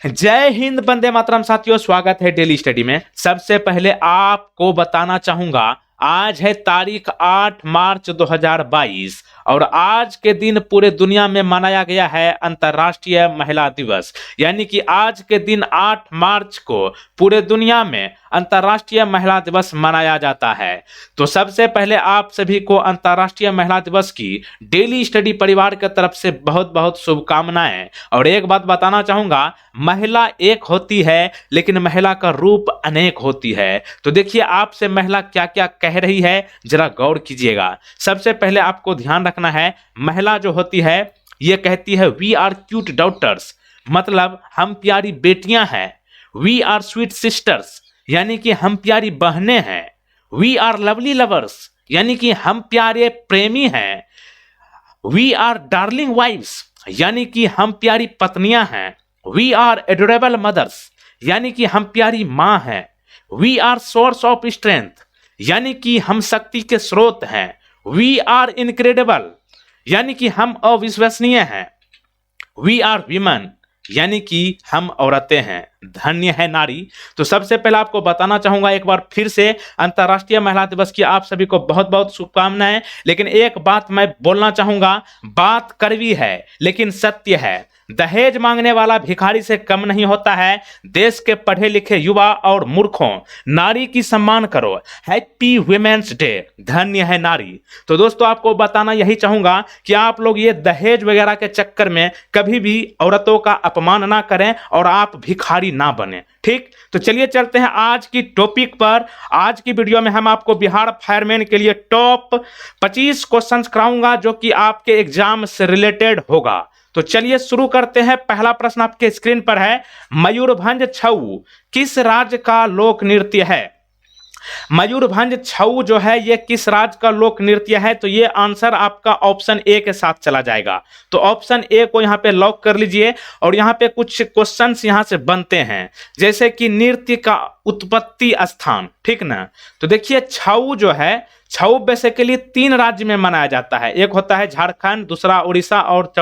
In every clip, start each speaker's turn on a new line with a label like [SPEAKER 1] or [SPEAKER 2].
[SPEAKER 1] जय हिंद, वंदे मातरम। साथियों, स्वागत है डेली स्टडी में। सबसे पहले आपको बताना चाहूंगा, आज है तारीख 8 मार्च 2022 और आज के दिन पूरे दुनिया में मनाया गया है अंतर्राष्ट्रीय महिला दिवस। यानी कि आज के दिन 8 मार्च को पूरे दुनिया में अंतर्राष्ट्रीय महिला दिवस मनाया जाता है। तो सबसे पहले आप सभी को अंतर्राष्ट्रीय महिला दिवस की डेली स्टडी परिवार की तरफ से बहुत बहुत शुभकामनाएं। और एक बात बताना चाहूंगा, महिला एक होती है लेकिन महिला का रूप अनेक होती है। तो देखिए आपसे महिला क्या क्या कह रही है, जरा गौर कीजिएगा। सबसे पहले आपको ध्यान रखना है, महिला जो होती है ये कहती है वी आर क्यूट डॉटर्स, मतलब हम प्यारी बेटियां हैं। वी आर स्वीट सिस्टर्स, यानी कि हम प्यारी बहनें हैं। वी आर लवली लवर्स, यानी कि हम प्यारे प्रेमी हैं। वी आर डार्लिंग वाइफ्स, यानी कि हम प्यारी पत्नियां हैं। वी आर एडोरेबल मदर्स, यानी कि हम प्यारी माँ हैं। We are source of strength, यानी कि हम शक्ति के स्रोत हैं। वी आर इनक्रेडिबल, यानी कि हम अविश्वसनीय हैं। वी आर वीमेन, यानी कि हम औरतें हैं। धन्य है नारी। तो सबसे पहले आपको बताना चाहूंगा एक बार फिर से, अंतर्राष्ट्रीय महिला दिवस की आप सभी को बहुत बहुत शुभकामनाएं। लेकिन एक बात मैं बोलना चाहूंगा, बात कड़वी है लेकिन सत्य है। दहेज मांगने वाला भिखारी से कम नहीं होता है। देश के पढ़े लिखे युवा और मूर्खों, नारी की सम्मान करो। Happy women's day. धन्य है नारी। तो दोस्तों, आपको बताना यही चाहूंगा कि आप लोग ये दहेज वगैरह के चक्कर में कभी भी औरतों का अपमान ना करें और आप भिखारी ना बने। ठीक, तो चलिए चलते हैं आज की टॉपिक पर। आज की वीडियो में हम आपको बिहार फायरमैन के लिए टॉप 25 क्वेश्चंस कराऊंगा जो कि आपके एग्जाम से रिलेटेड होगा। तो चलिए शुरू करते हैं। पहला प्रश्न आपके स्क्रीन पर है, मयूरभंज छऊ किस राज्य का लोक नृत्य है? मयूरभंज छऊ जो है ये किस राज्य का लोक नृत्य है? तो ये आंसर आपका ऑप्शन ए के साथ चला जाएगा। तो ऑप्शन ए को यहाँ पे लॉक कर लीजिए। और यहाँ पे कुछ क्वेश्चंस यहाँ से बनते हैं, जैसे कि नृत्य का उत्पत्ति स्थान। ठीक ना? तो देखिए छऊ जो है, छऊ बेसिकली 3 राज्य में मनाया जाता है। एक होता है झारखंड, दूसरा उड़ीसा और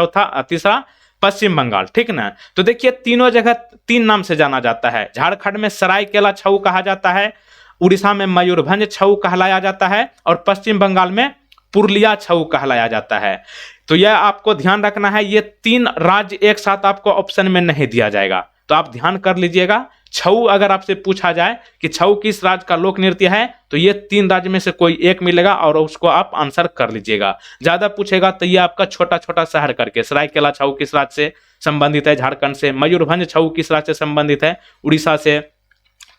[SPEAKER 1] तीसरा पश्चिम बंगाल। ठीक ना? तो देखिए तीनों जगह 3 नाम से जाना जाता है। झारखंड में सरायकेला छऊ कहा जाता है, उड़ीसा में मयूरभंज छऊ कहलाया जाता है और पश्चिम बंगाल में पुरुलिया छऊ कहलाया जाता है। तो यह आपको ध्यान रखना है, ये 3 राज्य एक साथ आपको ऑप्शन में नहीं दिया जाएगा। तो आप ध्यान कर लीजिएगा, छऊ अगर आपसे पूछा जाए कि छऊ किस राज्य का लोक नृत्य है, तो ये 3 राज्य में से कोई एक मिलेगा और उसको आप आंसर कर लीजिएगा। ज्यादा पूछेगा तो ये आपका छोटा छोटा शहर करके, सरायकेला छऊ किस राज्य से संबंधित है? झारखंड से। मयूरभंज छऊ किस राज्य से संबंधित है? उड़ीसा से।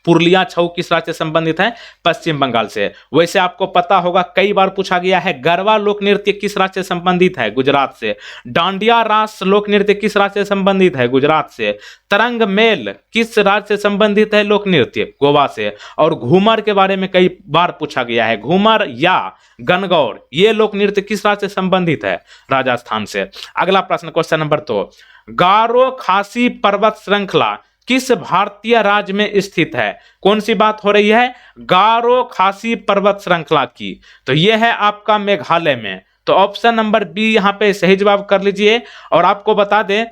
[SPEAKER 1] पुरुलिया छऊ किस राज्य से संबंधित है? पश्चिम बंगाल से। वैसे आपको पता होगा कई बार पूछा गया है, गरबा लोक नृत्य किस राज्य से संबंधित है? गुजरात से। डांडिया रास लोक नृत्य किस राज्य से संबंधित है? गुजरात से। तरंग मेल किस राज्य से संबंधित है लोक नृत्य? गोवा से। और घूमर के बारे में कई बार पूछा गया है, घूमर या गणगौर ये लोक नृत्य किस राज्य से संबंधित है? राजस्थान से। अगला प्रश्न, क्वेश्चन नंबर 2, गारो खासी पर्वत श्रृंखला किस भारतीय राज्य में स्थित है? कौन सी बात हो रही है? गारो खासी पर्वत श्रृंखला की। तो यह है आपका मेघालय में। तो ऑप्शन नंबर बी यहां पे सही जवाब कर लीजिए। और आपको बता दें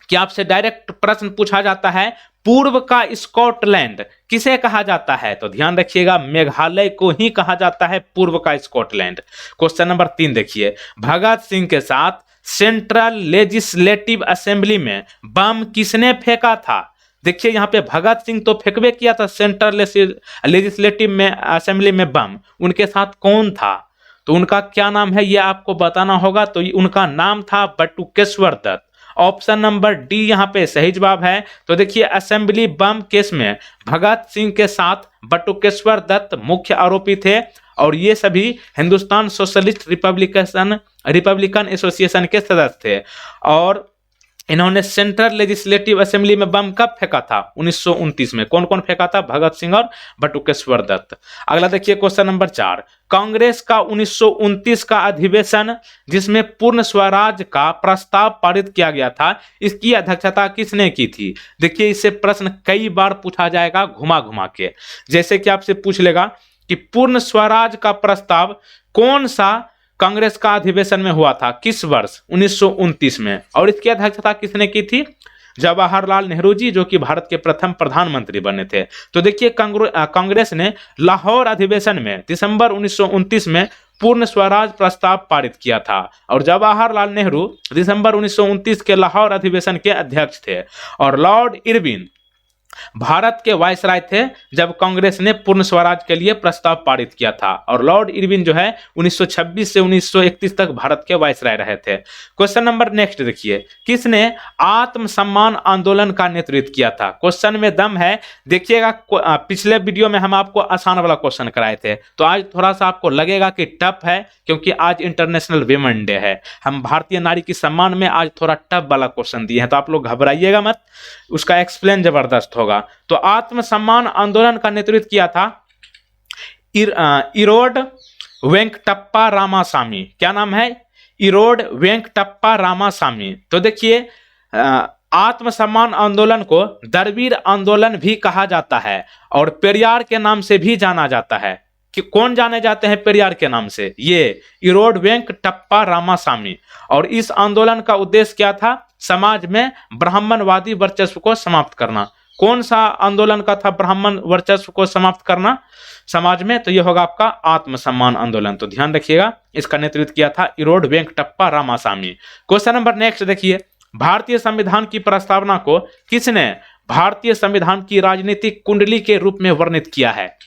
[SPEAKER 1] कि आपसे डायरेक्ट प्रश्न पूछा जाता है, पूर्व का स्कॉटलैंड किसे कहा जाता है? तो ध्यान रखिएगा, मेघालय को ही कहा जाता है पूर्व का स्कॉटलैंड। क्वेश्चन नंबर 3 देखिए, भगत सिंह के साथ सेंट्रल लेजिस्लेटिव असेंबली में बम किसने फेंका था? देखिए यहाँ पे भगत सिंह तो फेंकवे किया था सेंट्रल लेजिस्लेटिव में असेंबली में बम, उनके साथ कौन था? तो उनका क्या नाम है ये आपको बताना होगा। तो उनका नाम था Batukeshwar Dutt. Option number D यहाँ पे सही जवाब है। तो देखिए असेंबली बम केस में भगत सिंह के साथ बटुकेश्वर दत्त मुख्य आरोपी थे और ये सभी हिंदुस्तान सोशलिस्ट रिपब्लिकन एसोसिएशन के सदस्य थे। और इन्होंने सेंट्रल लेजिस्लेटिव असेंबली में बम कब फेंका था? 1929 में। कौन कौन फेंका था? भगत सिंह और बटुकेश्वर दत्त। अगला देखिए क्वेश्चन नंबर 4, कांग्रेस का 1929 का अधिवेशन जिसमें पूर्ण स्वराज का प्रस्ताव पारित किया गया था, इसकी अध्यक्षता किसने की थी? देखिए इससे प्रश्न कई बार पूछा जाएगा घुमा घुमा के। जैसे कि आपसे पूछ लेगा कि पूर्ण स्वराज का प्रस्ताव कौन सा कांग्रेस का अधिवेशन में हुआ था, किस वर्ष? 1929 में। और इसकी अध्यक्षता किसने की थी? जवाहरलाल नेहरू जी, जो कि भारत के प्रथम प्रधानमंत्री बने थे। तो देखिए कांग्रेस ने लाहौर अधिवेशन में दिसंबर 1929 में पूर्ण स्वराज प्रस्ताव पारित किया था और जवाहरलाल नेहरू दिसंबर 1929 के लाहौर अधिवेशन के अध्यक्ष थे और लॉर्ड इरविन भारत के वायसराय थे जब कांग्रेस ने पूर्ण स्वराज के लिए प्रस्ताव पारित किया था और लॉर्ड इरविन जो है 1926 से 1931 तक भारत के वायसराय रहे थे। क्वेश्चन नंबर नेक्स्ट देखिए, किसने आत्मसम्मान आंदोलन का नेतृत्व किया था? क्वेश्चन में दम है। देखिएगा पिछले वीडियो में हम आपको आसान वाला क्वेश्चन कराए थे, तो आज थोड़ा सा आपको लगेगा कि टफ है क्योंकि आज इंटरनेशनल वीमेन डे है। हम भारतीय नारी के सम्मान में आज थोड़ा टफ वाला क्वेश्चन दिए हैं, तो आप लोग घबराइएगा मत, उसका एक्सप्लेन जबरदस्त होगा। तो आत्मसम्मान आंदोलन का नेतृत्व किया था इरोड वेंकटप्पा रामासामी। क्या नाम है? इरोड वेंकटप्पा रामासामी। तो देखिए आत्मसम्मान आंदोलन को दरवीर आंदोलन भी कहा जाता है और पेरियार के नाम से भी जाना जाता है। कि कौन जाने जाते हैं पेरियार के नाम से? ये इरोड वेंकटप्पा रामासामी। और इस आंदोलन का उद्देश्य क्या था? समाज में ब्राह्मणवादी वर्चस्व को समाप्त करना। कौन सा आंदोलन का था ब्राह्मण वर्चस्व को समाप्त करना समाज में? तो यह होगा आपका आत्मसम्मान आंदोलन। तो ध्यान रखिएगा, इसका नेतृत्व किया था Erode Venkatappa Ramasamy. Question number next देखिए, भारतीय संविधान की प्रस्तावना को किसने भारतीय संविधान की राजनीतिक कुंडली के रूप में वर्णित किया है?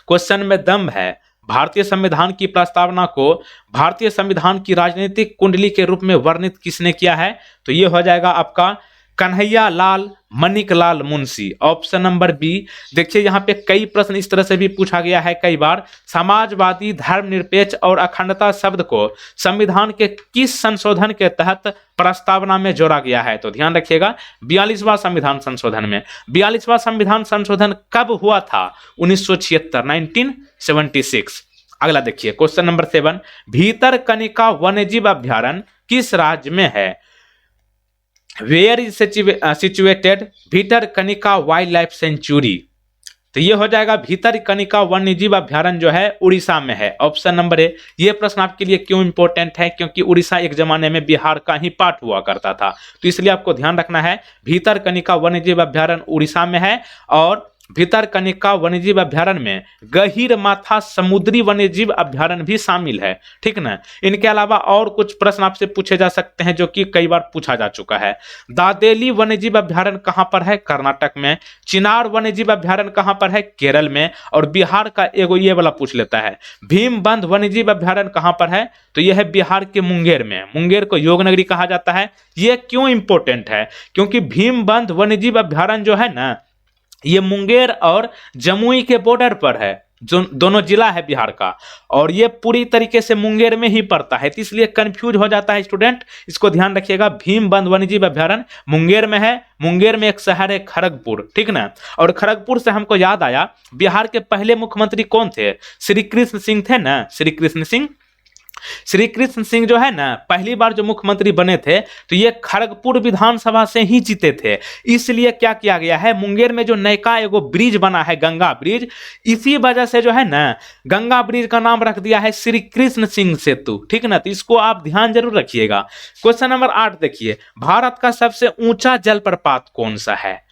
[SPEAKER 1] क्वेश्चन में दम है। भारतीय संविधान की प्रस्तावना को भारतीय संविधान की राजनीतिक कुंडली के रूप में वर्णित किसने किया है? तो यह हो जाएगा आपका Kanhaiya Lal Maneklal Munshi. Option number B. देखिए यहाँ पे कई प्रश्न इस तरह से भी पूछा गया है कई बार, समाजवादी, धर्मनिरपेक्ष और अखंडता शब्द को संविधान के किस संशोधन के तहत प्रस्तावना में जोड़ा गया है? तो ध्यान रखिएगा 42वां संविधान संशोधन में। 42वां संविधान संशोधन कब हुआ था? 1976। अगला देखिए क्वेश्चन नंबर 7, भीतरकनिका वन्यजीव अभ्यारण्य किस राज्य में है? Where is situated Bhitarkanika wildlife sanctuary? तो ये हो जाएगा भीतरकनिका वन्यजीव अभ्यारण्य जो है उड़ीसा में है। Option number A. ये प्रश्न आपके लिए क्यों इंपॉर्टेंट है? क्योंकि उड़ीसा एक जमाने में बिहार का ही पार्ट हुआ करता था, तो इसलिए आपको ध्यान रखना है भीतरकनिका वन्यजीव अभ्यारण्य उड़ीसा में है। और भीतरकनिका वन्यजीव अभ्यारण्य में गहीर माथा समुद्री वन्यजीव अभ्यारण्य भी शामिल है, ठीक ना। इनके अलावा और कुछ प्रश्न आपसे पूछे जा सकते हैं जो कि कई बार पूछा जा चुका है। दादेली वन्यजीव अभ्यारण्य कहां पर है? कर्नाटक में। चिनार वन्यजीव अभ्यारण्य कहां पर है? केरल में। और बिहार का एगो ये वाला पूछ लेता है, भीमबंध वन्यजीव अभ्यारण्य कहां पर है? तो यह है बिहार के मुंगेर में। मुंगेर को योग नगरी कहा जाता है। यह क्यों इंपॉर्टेंट है? क्योंकि भीमबंध वन्यजीव अभ्यारण्य जो है ना, ये मुंगेर और जमुई के बॉर्डर पर है, जो दोनों जिला है बिहार का, और ये पूरी तरीके से मुंगेर में ही पड़ता है, तो इसलिए कंफ्यूज हो जाता है स्टूडेंट। इसको ध्यान रखिएगा, भीमबंध वन्यजीव अभ्यारण्य मुंगेर में है। मुंगेर में एक शहर है खड़गपुर, ठीक ना। और खड़गपुर से हमको याद आया, बिहार के पहले मुख्यमंत्री कौन थे? श्री कृष्ण सिंह थे ना, श्री कृष्ण सिंह। श्री कृष्ण सिंह जो है ना, पहली बार जो मुख्यमंत्री बने थे तो ये खड़गपुर विधानसभा से ही जीते थे। इसलिए क्या किया गया है, मुंगेर में जो नयका एगो ब्रिज बना है, गंगा ब्रिज, इसी वजह से जो है ना गंगा ब्रिज का नाम रख दिया है श्री कृष्ण सिंह सेतु, ठीक ना। तो इसको आप ध्यान जरूर रखिएगा। क्वेश्चन नंबर 8 देखिए, भारत का सबसे ऊंचा जलप्रपात कौन सा है?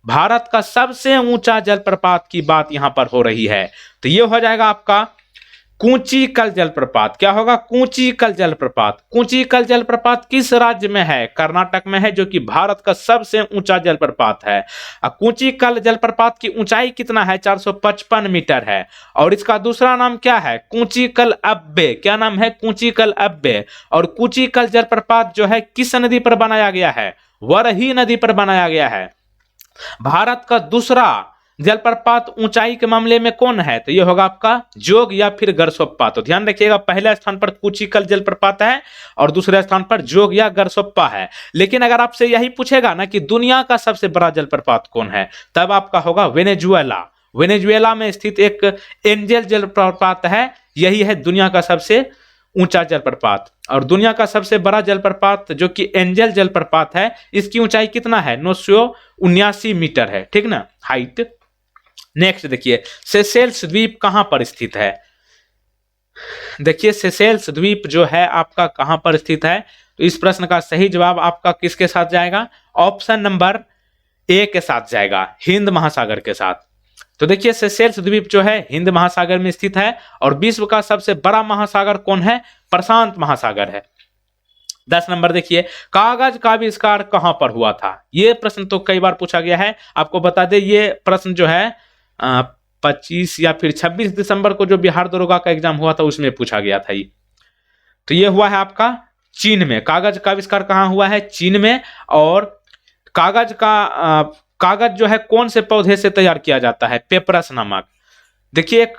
[SPEAKER 1] भारत का सबसे ऊंचा जलप्रपात की बात यहां पर हो रही है, तो यह हो जाएगा आपका कूचिकल जलप्रपात। क्या होगा? कूचिकल जलप्रपात। कूचिकल जलप्रपात किस राज्य में है? कर्नाटक में है, जो कि भारत का सबसे ऊंचा जलप्रपात है। कूचिकल जलप्रपात की ऊंचाई कितना है? 455 मीटर है। और इसका दूसरा नाम क्या है? कूचिकल अब्बे। क्या नाम है? कूचिकल अब्बे। और कूचिकल जलप्रपात जो है किस नदी पर बनाया गया है? वरही नदी पर बनाया गया है। भारत का दूसरा जलप्रपात ऊंचाई के मामले में कौन है? तो यह होगा आपका जोग या फिर गरसोप्पा। तो ध्यान रखिएगा, पहले स्थान पर कूचिकल जलप्रपात है और दूसरे स्थान पर जोग या गरसोप्पा है। लेकिन अगर आपसे यही पूछेगा ना कि दुनिया का सबसे बड़ा जलप्रपात कौन है, तब आपका होगा वेनेजुएला। वेनेजुएला में स्थित एक एंजल जलप्रपात है, यही है दुनिया का सबसे ऊंचा जलप्रपात। और दुनिया का सबसे बड़ा जलप्रपात जो कि एंजल जलप्रपात है, इसकी ऊंचाई कितना है? 979 मीटर है, ठीक ना, हाइट। नेक्स्ट देखिए, सेशेल्स द्वीप कहां पर स्थित है? देखिए सेशेल्स द्वीप जो है आपका कहां पर स्थित है, तो इस प्रश्न का सही जवाब आपका किसके साथ जाएगा, ऑप्शन नंबर ए के साथ जाएगा, हिंद महासागर के साथ। तो देखिए सेशेल्स द्वीप जो है हिंद महासागर में स्थित है और विश्व का सबसे बड़ा महासागर कौन है, प्रशांत महासागर है। 10 नंबर देखिए, कागज का आविष्कार कहां पर हुआ था, यह प्रश्न तो कई बार पूछा गया है। आपको बता दें ये प्रश्न जो है 25 या फिर 26 दिसंबर को जो बिहार दरोगा का एग्जाम हुआ था उसमें पूछा गया था ये। तो ये हुआ है आपका चीन में। कागज का आविष्कार कहां हुआ है, चीन में। और कागज जो है कौन से पौधे से तैयार किया जाता है, पेपरस नामक। देखिए एक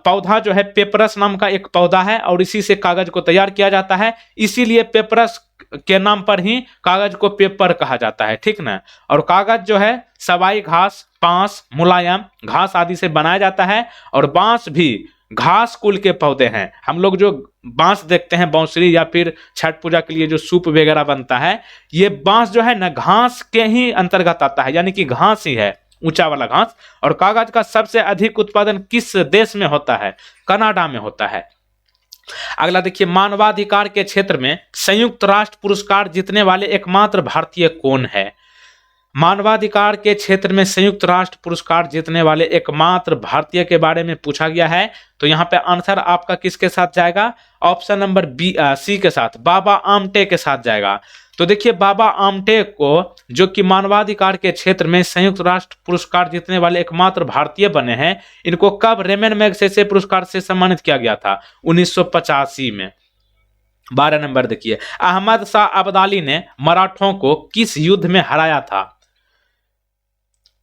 [SPEAKER 1] पौधा जो है पेपरस नाम का एक पौधा है और इसी से कागज को तैयार किया जाता है, इसीलिए पेपरस के नाम पर ही कागज को पेपर कहा जाता है, ठीक ना। और कागज जो है सवाई घास, बांस, मुलायम घास आदि से बनाया जाता है और बांस भी घास कुल के पौधे हैं। हम लोग जो बांस देखते हैं, बांसुरी या फिर छठ पूजा के लिए जो सूप वगैरह बनता है, ये बांस जो है ना घास के ही अंतर्गत आता है, यानी कि घास ही है, ऊंचा वाला घास। और कागज का सबसे अधिक उत्पादन किस देश में होता है, कनाडा में होता है। अगला देखिए, मानवाधिकार के क्षेत्र में संयुक्त राष्ट्र पुरस्कार जीतने वाले एकमात्र भारतीय कौन है। मानवाधिकार के क्षेत्र में संयुक्त राष्ट्र पुरस्कार जीतने वाले एकमात्र भारतीय के बारे में पूछा गया है। तो यहां पे आंसर आपका किसके साथ जाएगा, ऑप्शन नंबर सी के साथ, बाबा आमटे के साथ जाएगा। तो देखिए बाबा आमटे को, जो कि मानवाधिकार के क्षेत्र में संयुक्त राष्ट्र पुरस्कार जीतने वाले एकमात्र भारतीय बने हैं, इनको कब रेमन मैगसेसे पुरस्कार से सम्मानित किया गया था, 1985 में। 12 नंबर देखिए, अहमद शाह अब्दाली ने मराठों को किस युद्ध में हराया था।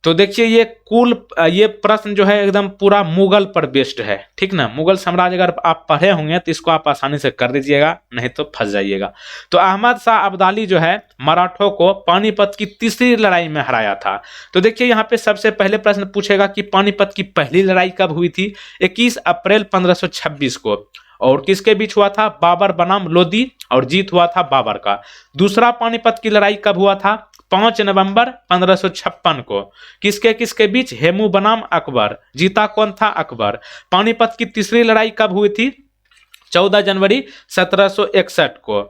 [SPEAKER 1] तो देखिए ये प्रश्न जो है एकदम पूरा मुगल पर बेस्ड है, ठीक ना। मुगल साम्राज्य अगर आप पढ़े होंगे तो इसको आप आसानी से कर दीजिएगा, नहीं तो फंस जाइएगा। तो अहमद शाह अब्दाली जो है मराठों को पानीपत की तीसरी लड़ाई में हराया था। तो देखिए यहाँ पे सबसे पहले प्रश्न पूछेगा कि पानीपत की पहली लड़ाई कब हुई थी, 21 अप्रैल 1526 को। और किसके बीच हुआ था, बाबर बनाम लोदी, और जीत हुआ था बाबर का। दूसरा पानीपत की लड़ाई कब हुआ था, 5 नवंबर 1556 को। किसके किसके बीच, हेमू बनाम अकबर, जीता कौन था, अकबर। पानीपत की तीसरी लड़ाई कब हुई थी, 14 जनवरी 1761 को,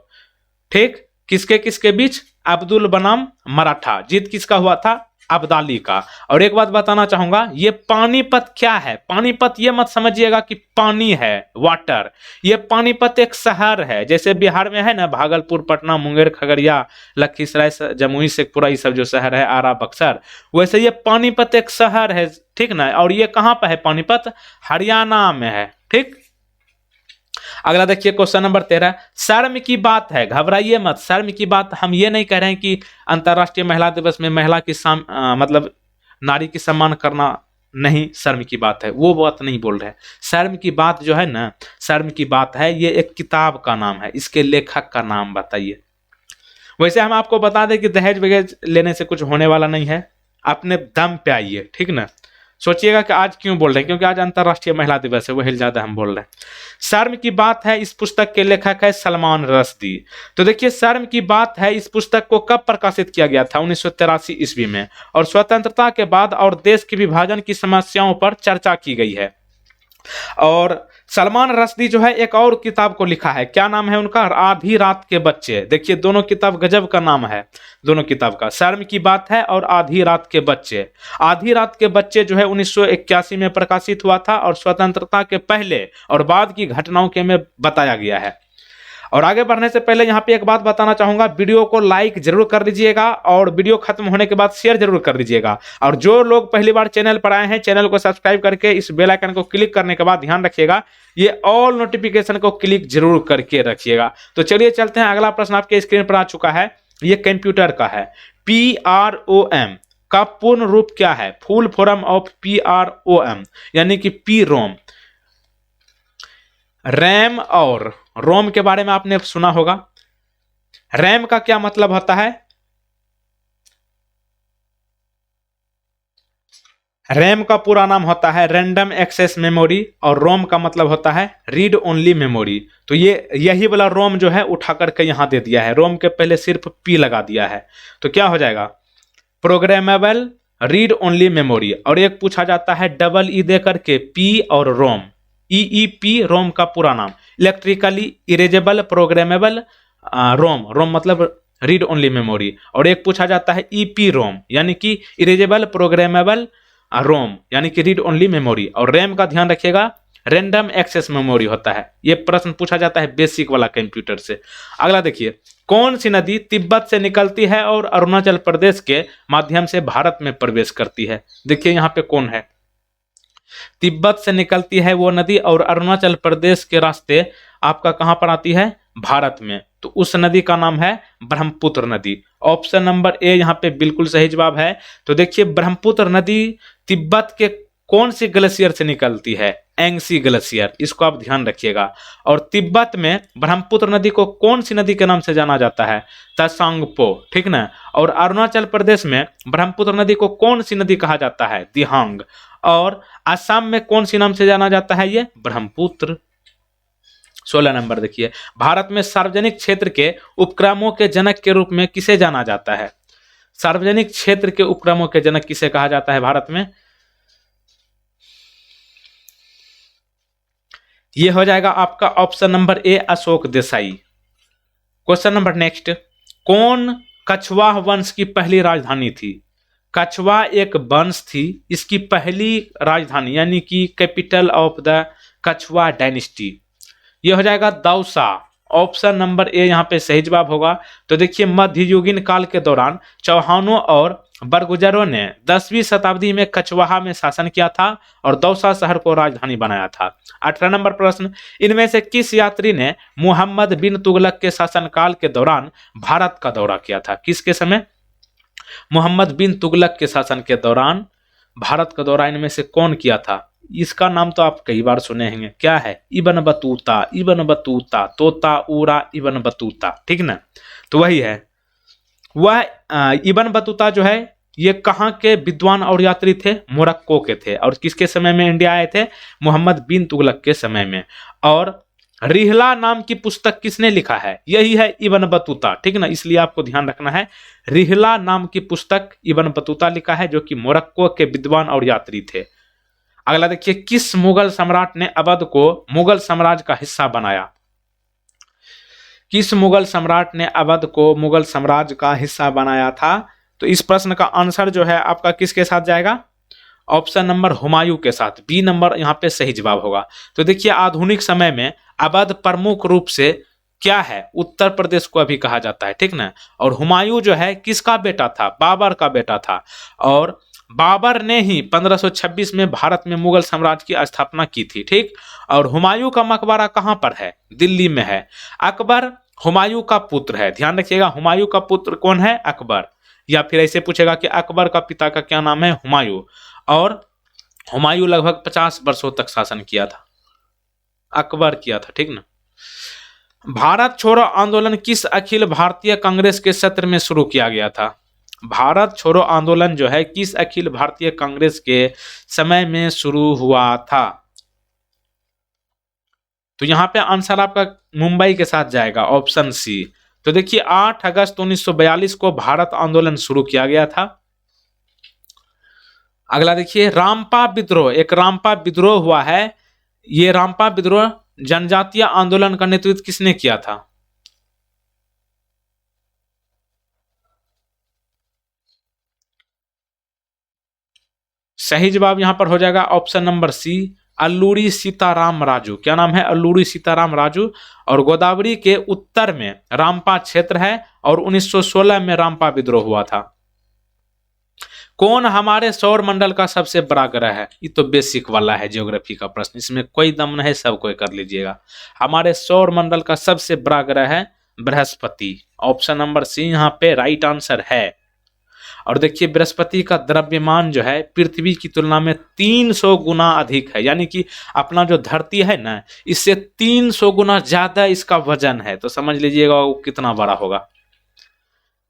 [SPEAKER 1] ठीक। किसके किसके बीच, अब्दुल बनाम मराठा, जीत किसका हुआ था, अब्दाली का। और एक बात बताना चाहूंगा, ये पानीपत क्या है, पानीपत ये मत समझिएगा कि पानी है, वाटर। ये पानीपत एक शहर है, जैसे बिहार में है ना भागलपुर, पटना, मुंगेर, खगड़िया, लखीसराय, जमुई, शेखपुरा, ये सब जो शहर है, आरा, बक्सर, वैसे ये पानीपत एक शहर है, ठीक ना। और ये कहां पर है पानीपत, हरियाणा में है, ठीक। अगला देखिए क्वेश्चन नंबर 13, शर्म की बात है, घबराइए मत, शर्म की बात हम ये नहीं कह रहे हैं कि अंतर्राष्ट्रीय महिला दिवस में महिला की मतलब नारी की सम्मान करना नहीं शर्म की बात है, वो बात नहीं बोल रहे। शर्म की बात जो है ना, शर्म की बात है, ये एक किताब का नाम है, इसके लेखक का नाम बताइए। वैसे हम आपको बता दें कि दहेज वहेज लेने से कुछ होने वाला नहीं है, अपने दम पे आइए, ठीक ना। सोचिएगा कि आज क्यों बोल रहे हैं, क्योंकि आज अंतर्राष्ट्रीय महिला दिवस है, वही ज्यादा हम बोल रहे हैं। शर्म की बात है, इस पुस्तक के लेखक है सलमान रश्दी। तो देखिए शर्म की बात है, इस पुस्तक को कब प्रकाशित किया गया था, 1983 ईस्वी में। और स्वतंत्रता के बाद और देश के विभाजन की समस्याओं पर चर्चा की गई है। और सलमान रश्दी जो है एक और किताब को लिखा है, क्या नाम है उनका, आधी रात के बच्चे। देखिए दोनों किताब गजब का नाम है दोनों किताब का, शर्म की बात है और आधी रात के बच्चे। आधी रात के बच्चे जो है 1981 में प्रकाशित हुआ था और स्वतंत्रता के पहले और बाद की घटनाओं के में बताया गया है। और आगे बढ़ने से पहले यहाँ पे एक बात बताना चाहूंगा, वीडियो को लाइक जरूर कर दीजिएगा और वीडियो खत्म होने के बाद शेयर जरूर कर दीजिएगा। और जो लोग पहली बार चैनल पर आए हैं, चैनल को सब्सक्राइब करके इस बेल आइकन को क्लिक करने के बाद ध्यान रखिएगा ये ऑल नोटिफिकेशन को क्लिक जरूर करके रखिएगा। तो चलिए चलते हैं, अगला प्रश्न आपके स्क्रीन पर आ चुका है, ये कंप्यूटर का है। PROM का पूर्ण रूप क्या है, फुल फॉर्म ऑफ PROM, यानी कि पी रोम। रैम और रोम के बारे में आपने सुना होगा। रैम का क्या मतलब होता है, रैम का पूरा नाम होता है रैंडम एक्सेस मेमोरी, और रोम का मतलब होता है रीड ओनली मेमोरी। तो ये यही वाला रोम जो है उठा करके यहां दे दिया है, रोम के पहले सिर्फ पी लगा दिया है। तो क्या हो जाएगा, प्रोग्रामेबल रीड ओनली मेमोरी। और एक पूछा जाता है डबल ई दे करके, पी और रोम, ईईपी रोम का पूरा नाम, इलेक्ट्रिकली इरेजेबल प्रोग्रामेबल रोम, रोम मतलब रीड ओनली मेमोरी। और एक पूछा जाता है ईपी रोम यानी कि इरेजेबल प्रोग्रामेबल रोम यानी कि रीड ओनली मेमोरी। और रैम का ध्यान रखिएगा, रैंडम एक्सेस मेमोरी होता है। ये प्रश्न पूछा जाता है बेसिक वाला कंप्यूटर से। अगला देखिए, कौन सी नदी तिब्बत से निकलती है और अरुणाचल प्रदेश के माध्यम से भारत में प्रवेश करती है? देखिए यहाँ पे कौन है, तिब्बत से निकलती है वो नदी और अरुणाचल प्रदेश के रास्ते आपका कहां पर आती है? भारत में। तो उस नदी का नाम है ब्रह्मपुत्र नदी। ऑप्शन नंबर ए यहाँ पे बिल्कुल सही जवाब है। तो देखिए ब्रह्मपुत्र नदी तिब्बत के कौन सी ग्लेशियर से निकलती है? एंगसी ग्लेशियर, इसको आप ध्यान रखिएगा। और तिब्बत में ब्रह्मपुत्र नदी को कौन सी नदी के नाम से जाना जाता है? तसांगपो, ठीक ना। और अरुणाचल प्रदेश में ब्रह्मपुत्र नदी को कौन सी नदी कहा जाता है? दिहांग। और असम में कौन सी नाम से जाना जाता है? ये ब्रह्मपुत्र। 16 नंबर देखिए, भारत में सार्वजनिक क्षेत्र के उपक्रमों के जनक के रूप में किसे जाना जाता है? सार्वजनिक क्षेत्र के उपक्रमों के जनक किसे कहा जाता है भारत में? ये हो जाएगा आपका option number A Ashok Desai. Question number next, कौन कछवाह वंश की पहली राजधानी थी? कछवाह एक वंश थी, इसकी पहली राजधानी यानी कि capital of the Kachhwaha dynasty, ये हो जाएगा दौसा। ऑप्शन नंबर ए यहाँ पे सही जवाब होगा। तो देखिए मध्ययुगीन काल के दौरान चौहानों और बरगुजरों ने 10वीं शताब्दी में कछवाहा में शासन किया था और दौसा शहर को राजधानी बनाया था। 18 नंबर प्रश्न, इनमें से किस यात्री ने मोहम्मद बिन तुगलक के शासनकाल के दौरान भारत का दौरा किया था? किसके समय? मोहम्मद बिन तुगलक के शासन के दौरान भारत का दौरा इनमें से कौन किया था? इसका नाम तो आप कई बार सुने होंगे, क्या है? इब्न बतूता, इब्न बतूता, तोता ऊरा इब्न बतूता, ठीक ना। तो वही है वह इब्न बतूता जो है ये कहाँ के विद्वान और यात्री थे? मोरक्को के थे। और किसके समय में इंडिया आए थे? मोहम्मद बिन तुगलक के समय में। और रिहला नाम की पुस्तक किसने लिखा है? यही है इब्न बतूता, ठीक ना। इसलिए आपको ध्यान रखना है, रिहला नाम की पुस्तक इब्न बतूता लिखा है, जो कि मोरक्को के विद्वान और यात्री थे। अगला देखिए, किस मुगल सम्राट ने अवध को मुगल साम्राज्य का हिस्सा बनाया? किस मुगल सम्राट ने अवध को मुगल साम्राज्य का हिस्सा बनाया था? तो इस प्रश्न का आंसर जो है आपका किसके साथ जाएगा? ऑप्शन नंबर हुमायूं के साथ। बी नंबर यहाँ पे सही जवाब होगा। तो देखिए आधुनिक समय में अवध प्रमुख रूप से क्या है? उत्तर प्रदेश को अभी कहा जाता है, ठीक ना। और हुमायूं जो है किसका बेटा था? बाबर का बेटा था। और बाबर ने ही 1526 में भारत में मुगल साम्राज्य की स्थापना की थी, ठीक। और हुमायूं का मकबरा कहां पर है? दिल्ली में है। अकबर हुमायूं का पुत्र है, ध्यान रखिएगा। हुमायूं का पुत्र कौन है? अकबर। या फिर ऐसे पूछेगा कि अकबर का पिता का क्या नाम है? हुमायूं। और हुमायूं लगभग 50 वर्षों तक शासन किया था, अकबर किया था, ठीक ना। भारत छोड़ो आंदोलन किस अखिल भारतीय कांग्रेस के सत्र में शुरू किया गया था? भारत छोड़ो आंदोलन जो है किस अखिल भारतीय कांग्रेस के समय में शुरू हुआ था? तो यहां पे आंसर आपका मुंबई के साथ जाएगा, ऑप्शन सी। तो देखिए 8 अगस्त 1942 को भारत आंदोलन शुरू किया गया था। अगला देखिए, रामपा विद्रोह, एक रामपा विद्रोह हुआ है। ये रामपा विद्रोह जनजातीय आंदोलन का नेतृत्व किसने किया था? सही जवाब यहां पर हो जाएगा option number C, Alluri Sitarama Raju. क्या नाम है? अल्लूरी सीताराम राजू। और गोदावरी के उत्तर में रामपा क्षेत्र है और 1916 में रामपा विद्रोह हुआ था। कौन हमारे सौर मंडल का सबसे बड़ा ग्रह है? ये तो बेसिक वाला है, ज्योग्राफी का प्रश्न, इसमें कोई दम नहीं, सब कोई कर लीजिएगा। हमारे सौर मंडल का सबसे बड़ा ग्रह है बृहस्पति। ऑप्शन नंबर सी यहाँ पे राइट आंसर है। और देखिए बृहस्पति का द्रव्यमान जो है पृथ्वी की तुलना में 300 गुना अधिक है, यानी कि अपना जो धरती है ना, इससे 300 गुना ज्यादा इसका वजन है। तो समझ लीजिएगा वो कितना बड़ा होगा।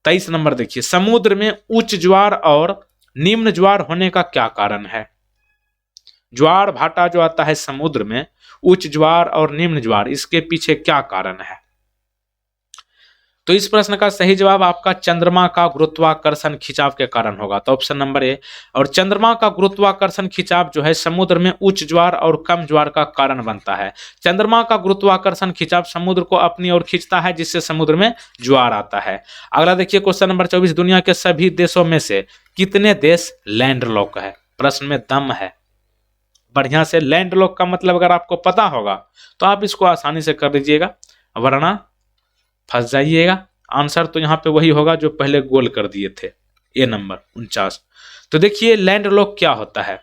[SPEAKER 1] 23 नंबर देखिए, समुद्र में उच्च ज्वार और निम्न ज्वार होने का क्या कारण है? ज्वार भाटा जो आता है समुद्र में, उच्च ज्वार और निम्न ज्वार, इसके पीछे क्या कारण है? तो इस प्रश्न का सही जवाब आपका चंद्रमा का गुरुत्वाकर्षण खिंचाव के कारण होगा, तो ऑप्शन नंबर ए। और चंद्रमा का गुरुत्वाकर्षण खिंचाव जो है समुद्र में उच्च ज्वार और कम ज्वार का कारण बनता है। चंद्रमा का गुरुत्वाकर्षण खिंचाव समुद्र को अपनी ओर खींचता है, जिससे समुद्र में ज्वार आता है। अगला देखिए क्वेश्चन नंबर 24, दुनिया के सभी देशों में से कितने देश लैंडलॉक है? प्रश्न में दम है, बढ़िया से। लैंडलॉक का मतलब अगर आपको पता होगा तो आप इसको आसानी से कर लीजिएगा, वरना फंस जाइएगा। आंसर तो यहाँ पे वही होगा जो पहले गोल कर दिए थे, ए नंबर 49। तो देखिए लैंडलॉक क्या होता है।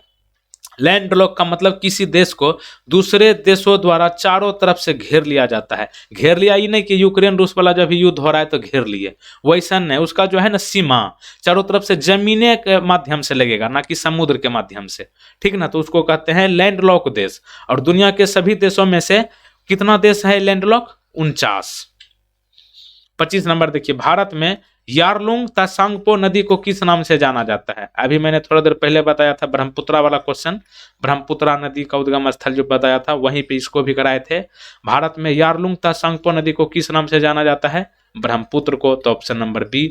[SPEAKER 1] लैंडलॉक का मतलब किसी देश को दूसरे देशों द्वारा चारों तरफ से घेर लिया जाता है। घेर लिया ही नहीं कि यूक्रेन रूस वाला जब युद्ध हो रहा है तो घेर लिए, वैसा नहीं। उसका जो है ना सीमा चारों तरफ से जमीने के माध्यम से लगेगा, ना कि समुद्र के माध्यम से, ठीक ना। तो उसको कहते हैं लैंडलॉक देश। और दुनिया के सभी देशों में से कितना देश है लैंडलॉक? 49। 25 नंबर देखिए, भारत में यारलुंग तसांगपो नदी को किस नाम से जाना जाता है? अभी मैंने थोड़ा देर पहले बताया था ब्रह्मपुत्रा वाला क्वेश्चन, ब्रह्मपुत्रा नदी का उद्गम स्थल जो बताया था वहीं पे इसको भी कराए थे। भारत में यारलुंग तसांगपो नदी को किस नाम से जाना जाता है? ब्रह्मपुत्र को, तो ऑप्शन नंबर बी।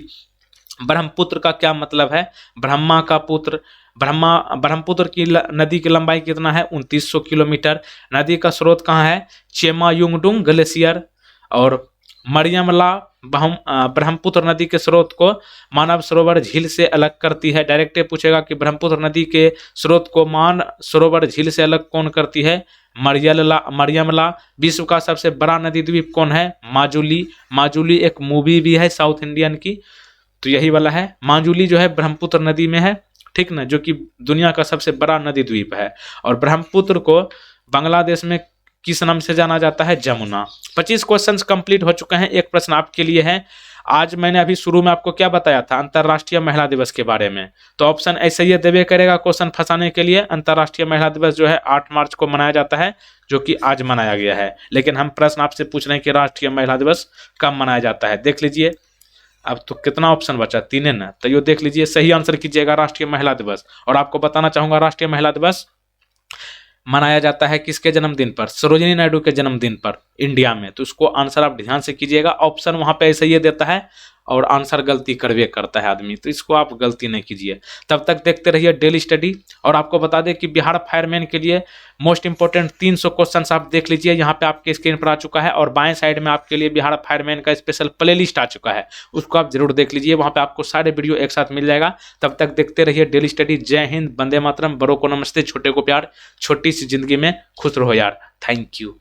[SPEAKER 1] ब्रह्मपुत्र का क्या मतलब है? ब्रह्मा का पुत्र। ब्रह्मपुत्र की नदी की लंबाई कितना है? 2900 किलोमीटर। नदी का स्रोत कहाँ है? चेमायुंगडुंग ग्लेशियर। और मरियमला ब्रह्मपुत्र नदी के स्रोत को मानव सरोवर झील से अलग करती है। डायरेक्ट पूछेगा कि ब्रह्मपुत्र नदी के स्रोत को मान सरोवर झील से अलग कौन करती है? मरियमला। विश्व का सबसे बड़ा नदी द्वीप कौन है? माजुली। माजुली एक मूवी भी है साउथ इंडियन की, तो यही वाला है। माजुली जो है ब्रह्मपुत्र नदी में है, ठीक ना, जो कि दुनिया का सबसे बड़ा नदी द्वीप है। और ब्रह्मपुत्र को बांग्लादेश में किस नाम से जाना जाता है? जमुना। 25 क्वेश्चंस कंप्लीट हो चुके हैं। एक प्रश्न आपके लिए है। आज मैंने अभी शुरू में आपको क्या बताया था? अंतर्राष्ट्रीय महिला दिवस के बारे में। तो ऑप्शन ऐसे ही देवे करेगा क्वेश्चन फंसाने के लिए। अंतर्राष्ट्रीय महिला दिवस जो है 8 मार्च को मनाया जाता है, जो कि आज मनाया गया है। लेकिन हम प्रश्न आपसे पूछ रहे हैं कि राष्ट्रीय महिला दिवस कब मनाया जाता है। देख लीजिए, अब तो कितना ऑप्शन बचा? 3 है ना, तो ये देख लीजिए, सही आंसर कीजिएगा राष्ट्रीय महिला दिवस। और आपको बताना चाहूंगा राष्ट्रीय महिला दिवस मनाया जाता है किसके जन्मदिन पर? सरोजिनी नायडू के जन्मदिन पर इंडिया में। तो उसको आंसर आप ध्यान से कीजिएगा। ऑप्शन वहां पे ऐसे ही देता है और आंसर गलती करवे करता है आदमी, तो इसको आप गलती नहीं कीजिए। तब तक देखते रहिए डेली स्टडी। और आपको बता दें कि बिहार फायरमैन के लिए मोस्ट इंपोर्टेंट 300 क्वेश्चन आप देख लीजिए, यहाँ पे आपके स्क्रीन पर आ चुका है। और बाएं साइड में आपके लिए बिहार फायरमैन का स्पेशल प्लेलिस्ट आ चुका है, उसको आप जरूर देख लीजिए। वहाँ पे आपको सारे वीडियो एक साथ मिल जाएगा। तब तक देखते रहिए डेली स्टडी। जय हिंद, वंदे मातरम, बड़ों को नमस्ते, छोटे को प्यार, छोटी सी जिंदगी में खुश रहो यार। Thank you.